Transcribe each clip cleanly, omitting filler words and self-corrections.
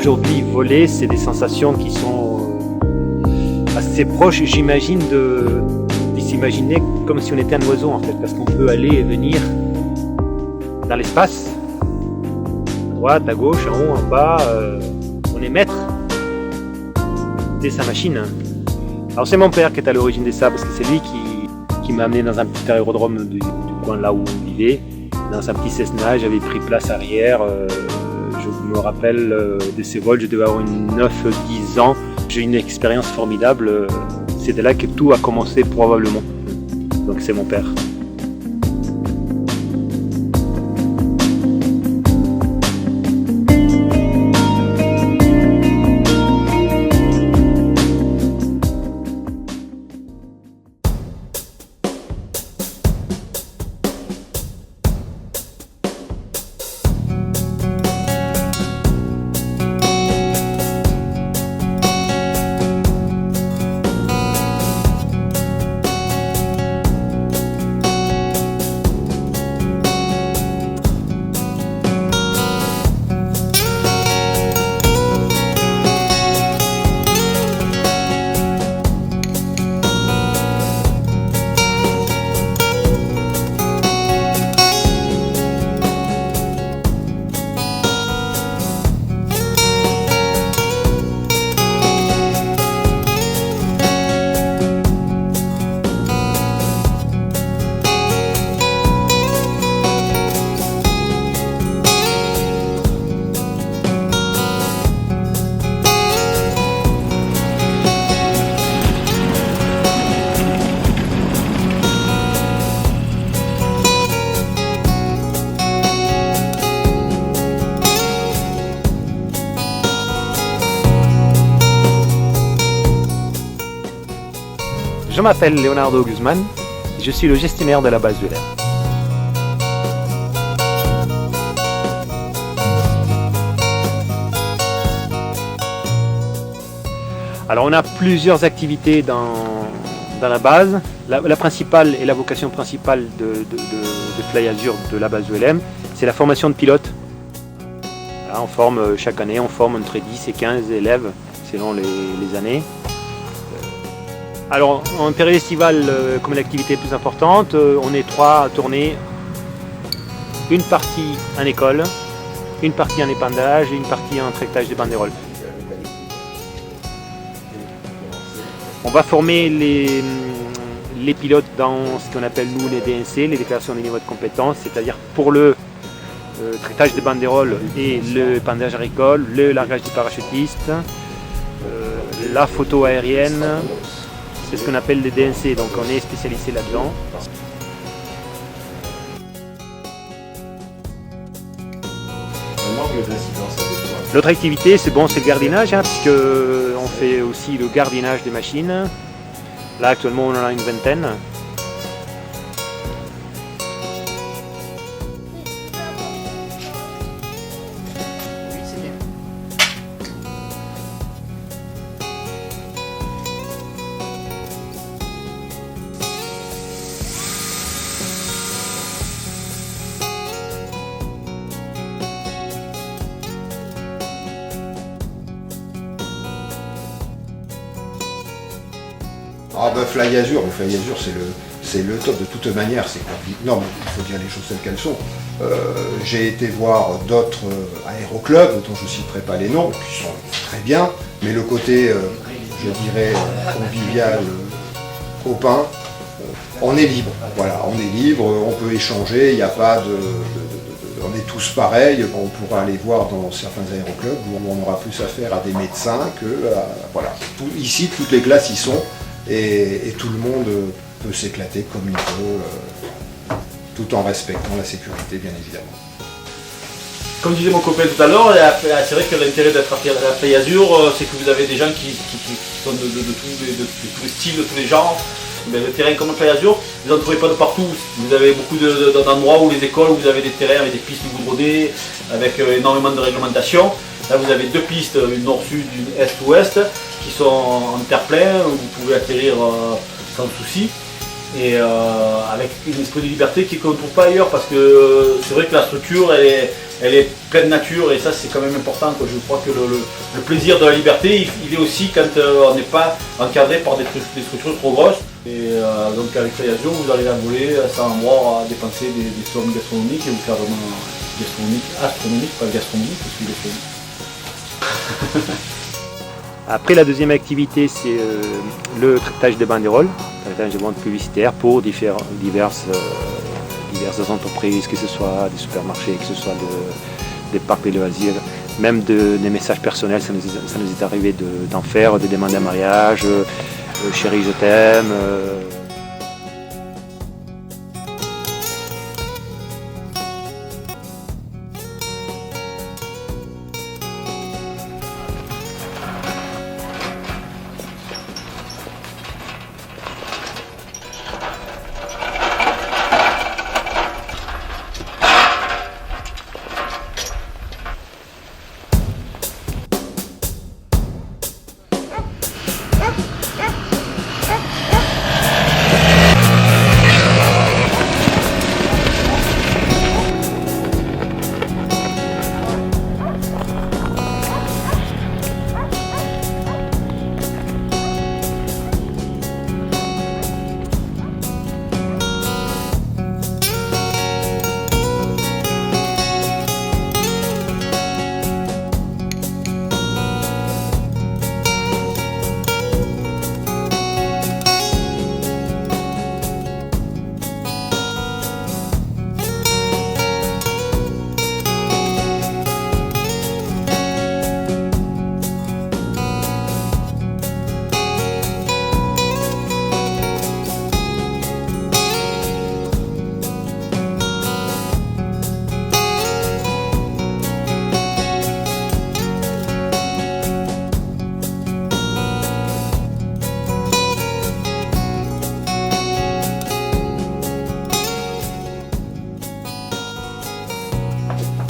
aujourd'hui, voler, c'est des sensations qui sont assez proches, j'imagine, de s'imaginer comme si on était un oiseau en fait, parce qu'on peut aller et venir dans l'espace, à droite, à gauche, en haut, en bas, on est maître de sa machine. Alors c'est mon père qui est à l'origine de ça, parce que c'est lui qui m'a amené dans un petit aérodrome du coin là où on vivait, dans un petit Cessna. J'avais pris place arrière, je me rappelle de ces vols, je devais avoir 9-10 ans. J'ai eu une expérience formidable, c'est de là que tout a commencé probablement. Donc c'est mon père. Je m'appelle Leonardo Guzman, je suis le gestionnaire de la base de l'air. Alors on a plusieurs activités dans la base. La principale et la vocation principale de FlyAzur, de la base de LM, c'est la formation de pilotes. Là, on forme chaque année, on forme entre 10 et 15 élèves selon les années. Alors en période estivale, comme l'activité est plus importante, on est 3 à tourner, une partie en école, une partie en épandage et une partie en tractage de banderoles. On va former les pilotes dans ce qu'on appelle nous les DNC, les déclarations de niveau de compétence, c'est-à-dire pour le tractage de banderoles et le épandage agricole, le largage du parachutiste, la photo aérienne. C'est ce qu'on appelle les DNC, donc on est spécialisé là-dedans. L'autre activité, c'est le gardinage, puisque on fait aussi le gardinage des machines. Là, actuellement, on en a une vingtaine. Ah bah FlyAzur c'est le top de toute manière, c'est compliqué. Non mais il faut dire les choses telles qu'elles sont. J'ai été voir d'autres aéroclubs dont je ne citerai pas les noms, qui sont très bien, mais le côté, je dirais, convivial, copain, on est libre. Voilà, on est libre, on peut échanger, il n'y a pas on est tous pareils. On pourra aller voir dans certains aéroclubs où on aura plus affaire à des médecins que voilà. Ici, toutes les classes y sont. Et tout le monde peut s'éclater comme il veut, tout en respectant la sécurité, bien évidemment. Comme disait mon copain tout à l'heure, c'est vrai que l'intérêt d'être à FlyAzur, c'est que vous avez des gens qui sont de tous les styles, de tous les genres. Mais le terrain comme FlyAzur, vous n'en trouvez pas de partout. Vous avez beaucoup d'endroits où les écoles, où vous avez des terrains avec des pistes goudronnées, avec énormément de réglementation. Là, vous avez deux pistes, une nord-sud, une est-ouest, qui sont en terre-plein, où vous pouvez atterrir sans souci. et avec une esprit de liberté qu'on ne trouve pas ailleurs, parce que c'est vrai que la structure elle est pleine nature, et ça c'est quand même important, quoi. Je crois que le plaisir de la liberté il est aussi quand on n'est pas encadré par des structures trop grosses. Et donc avec Playazur, vous arrivez à voler sans avoir à dépenser des sommes gastronomiques et vous faire vraiment astronomique, pas gastronomique, parce qu'il est fait. Après, la deuxième activité, c'est le traitage de banderoles, traitage de bandes publicitaires pour diverses entreprises, que ce soit des supermarchés, que ce soit des parcs de loisirs, même des messages personnels. Ça nous est arrivé d'en faire, des demandes à mariage, chérie je t'aime.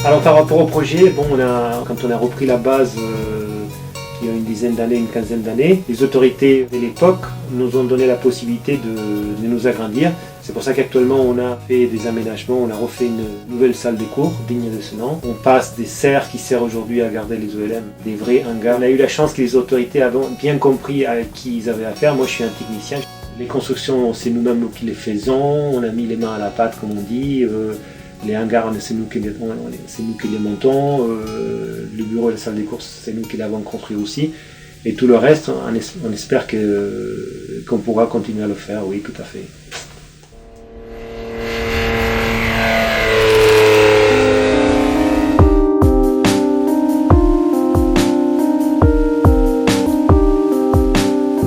Alors par rapport au projet, quand on a repris la base il y a une dizaine d'années, une quinzaine d'années, les autorités de l'époque nous ont donné la possibilité de nous agrandir. C'est pour ça qu'actuellement on a fait des aménagements, on a refait une nouvelle salle de cours digne de ce nom. On passe des serres qui servent aujourd'hui à garder les OLM, des vrais hangars. On a eu la chance que les autorités avaient bien compris à qui ils avaient affaire. Moi je suis un technicien. Les constructions, c'est nous-mêmes qui les faisons, on a mis les mains à la pâte comme on dit. Les hangars, c'est nous qui les montons, le bureau et la salle des courses, c'est nous qui l'avons construit aussi. Et tout le reste, on espère qu'on pourra continuer à le faire, oui, tout à fait.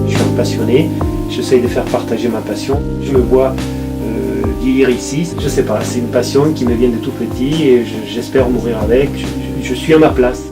Je suis un passionné, j'essaye de faire partager ma passion. Je me vois vieillir ici, je sais pas, c'est une passion qui me vient de tout petit et j'espère mourir avec. Je suis à ma place.